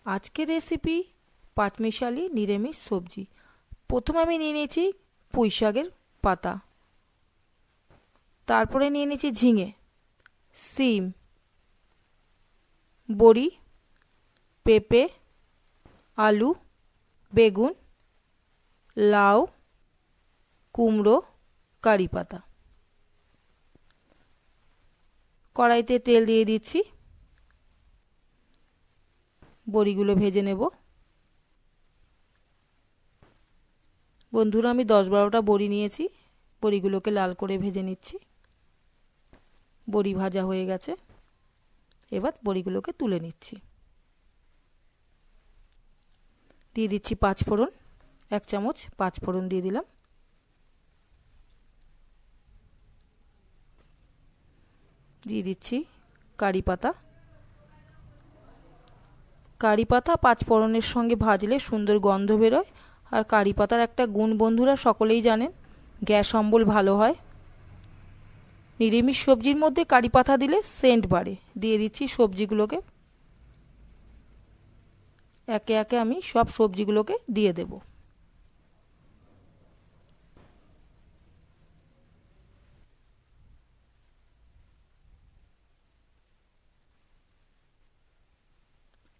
আজকের রেসিপি পাঁচমিশালি নিরামিষ সবজি। প্রথমে আমি নিয়ে নিয়েছি পুঁই শাকের পাতা, তারপরে নিয়ে নিয়েছি ঝিঙে, সিম, বড়ি, পেঁপে, আলু, বেগুন, লাউ, কুমড়ো, কারি পাতা। কড়াইতে তেল দিয়ে দিচ্ছি, বড়িগুলো ভেজে নেব। বন্ধুরা, আমি 10-12টা বড়ি নিয়েছি, বড়িগুলোকে লাল করে ভেজে নিচ্ছি। বড়ি ভাজা হয়ে গেছে, এবার বড়িগুলোকে তুলে নিচ্ছি। দিয়ে দিচ্ছি 5 ফোড়ন, 1 চামচ 5 ফোড়ন দিয়ে দিলাম। দিয়ে দিচ্ছি কারি পাতা। কারি পাতা 5 ফোড়নের সঙ্গে ভাজলে সুন্দর গন্ধ বেরোয়। আর কারি পাতার একটা গুণ বন্ধুরা সকলেই জানেন, গ্যাস অম্বল ভালো হয়। নিরামিষ সবজির মধ্যে কারি পাতা দিলে সেন্ট বাড়ে। দিয়ে দিচ্ছি সবজিগুলোকে, একে একে আমি সব সবজিগুলোকে দিয়ে দেব।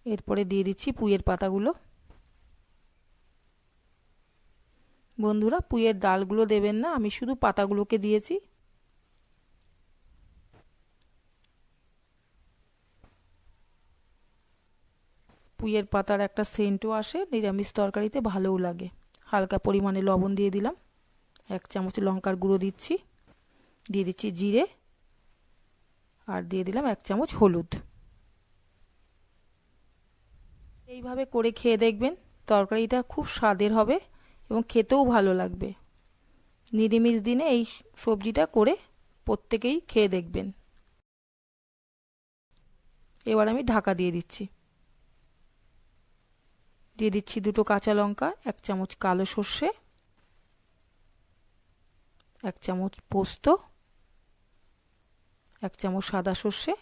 এরপরে দিয়ে দিচ্ছি পুঁইয়ের পাতাগুলো। বন্ধুরা, পুঁইয়ের ডালগুলো দেবেন না, আমি শুধু পাতাগুলোকে দিয়েছি। পুঁইয়ের পাতার একটা সেন্টও আসে, নিরামিষ তরকারিতে ভালোও লাগে। হালকা পরিমাণে লবণ দিয়ে দিলাম, 1 চামচ লঙ্কার গুঁড়ো দিচ্ছি, দিয়ে দিচ্ছি জিরে, আর দিয়ে দিলাম 1 চামচ হলুদ। এইভাবে করে খেয়ে দেখবেন, তরকারিটা খুব স্বাদের হবে এবং খেতেও ভালো লাগবে। নিরামিষ দিনে এই সবজিটা করে প্রত্যেকেই খেয়ে দেখবেন। এবার আমি ঢাকা দিয়ে দিচ্ছি। দিয়ে দিচ্ছি 2টো কাঁচা লঙ্কা, 1 চামচ কালো সর্ষে, 1 চামচ পোস্ত, 1 চামচ সাদা সর্ষে।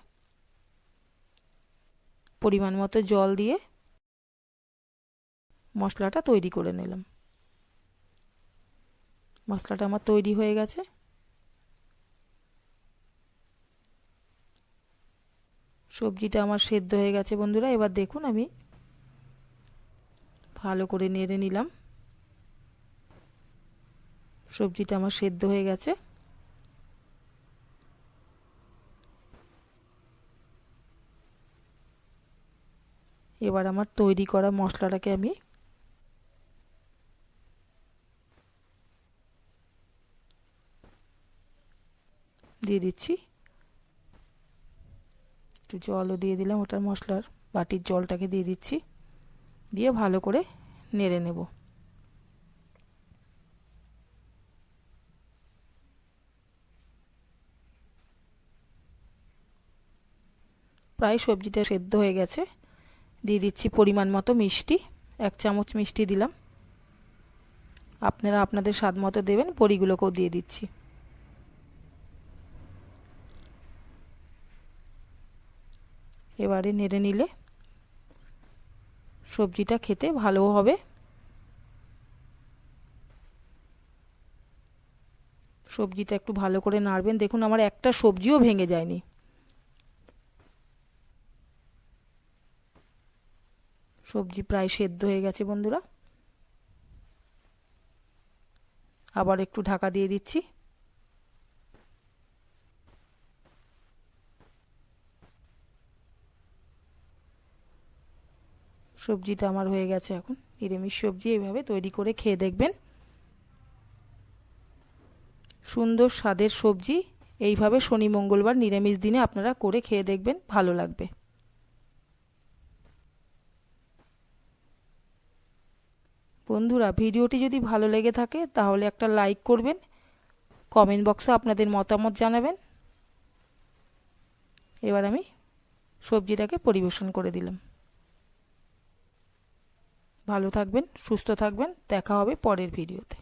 পরিমাণ মতো জল দিয়ে মশলাটা তৈরি করে নিলাম। মশলাটা আমার তৈরি হয়ে গেছে। সবজিটা আমার সেদ্ধ হয়ে গেছে বন্ধুরা। এবার দেখুন, আমি ভালো করে নেড়ে নিলাম। সবজিটা আমার সেদ্ধ হয়ে গেছে। এবার আমার তৈরি করা মশলাটাকে আমি দিয়ে দিচ্ছি। একটু জলও দিয়ে দিলাম, ওটার মশলার বাটির জলটাকে দিয়ে দিচ্ছি, দিয়ে ভালো করে নেড়ে নেব। প্রায় সবজিটা সেদ্ধ হয়ে গেছে। দিয়ে দিচ্ছি পরিমাণ মতো মিষ্টি, 1 চামচ মিষ্টি দিলাম। আপনারা আপনাদের স্বাদ মতো দেবেন। বড়িগুলোকেও দিয়ে দিচ্ছি। এবারে নেড়ে নিলে সবজিটা খেতে ভালো হবে। সবজিটা একটু ভালো করে নাড়বেন। দেখুন, আমার একটা সবজিও ভেঙে যায়নি। সবজি প্রায় সেদ্ধ হয়ে গেছে বন্ধুরা। আবার একটু ঢাকা দিয়ে দিচ্ছি। সবজিটা আমার হয়ে গেছে। এখন নিরামিষ সবজি এইভাবে তৈরি করে খেয়ে দেখবেন। সুন্দর স্বাদের সবজি এইভাবে শনি মঙ্গলবার নিরামিষ দিনে আপনারা করে খেয়ে দেখবেন, ভালো লাগবে। বন্ধুরা, ভিডিওটি যদি ভালো লেগে থাকে তাহলে একটা লাইক করবেন, কমেন্ট বক্সে আপনাদের মতামত জানাবেন। এবার আমি সবজিটাকে পরিবেশন করে দিলাম। ভালো থাকবেন, সুস্থ থাকবেন। দেখা হবে পরের ভিডিওতে।